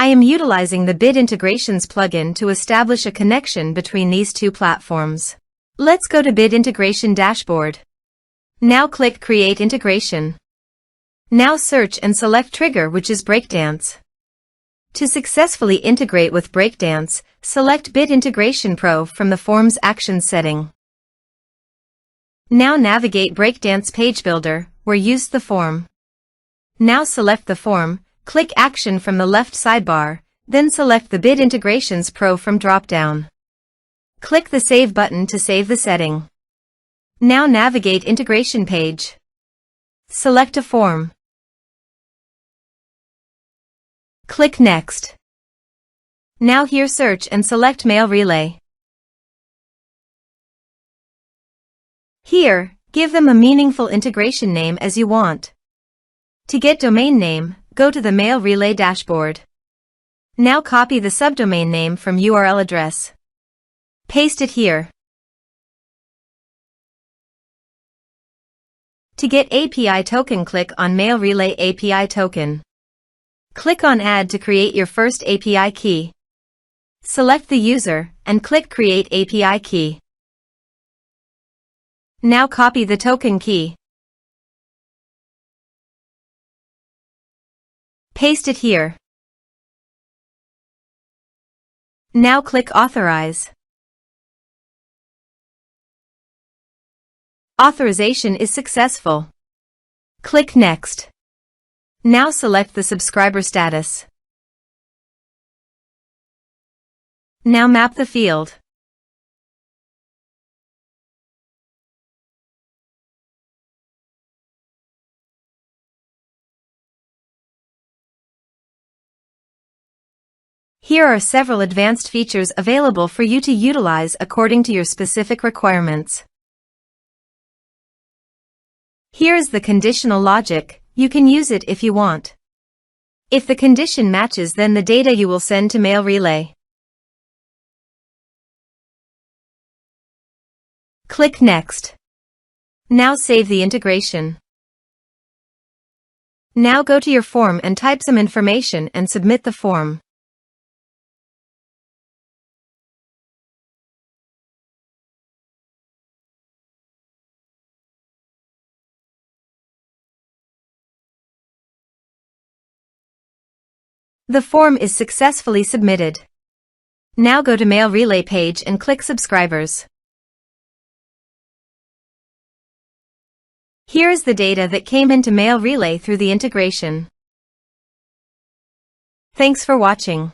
I am utilizing the Bid Integrations plugin to establish a connection between these two platforms. Let's go to Bid Integration Dashboard. Now click Create Integration. Now search and select Trigger, which is Breakdance. To successfully integrate with Breakdance, select Bid Integration Pro from the Forms Actions setting. Now navigate Breakdance Page Builder, where use the form. Now select the form, click Action from the left sidebar, then select the Bid Integrations Pro from drop-down. Click the Save button to save the setting. Now navigate Integration Page. Select a form. Click Next. Now here search and select Mailrelay. Here, give them a meaningful integration name as you want. To get domain name, go to the Mailrelay dashboard. Now copy the subdomain name from URL address. Paste it here. To get API token, click on Mailrelay API token. Click on Add to create your first API key. Select the user and click Create API key. Now copy the token key. Paste it here. Now click Authorize. Authorization is successful. Click Next. Now select the subscriber status. Now map the field. Here are several advanced features available for you to utilize according to your specific requirements. Here is the conditional logic. You can use it if you want. If the condition matches, then the data you will send to Mailrelay. Click Next. Now save the integration. Now go to your form and type some information and submit the form. The form is successfully submitted. Now go to Mailrelay page and click Subscribers. Here is the data that came into Mailrelay through the integration. Thanks for watching.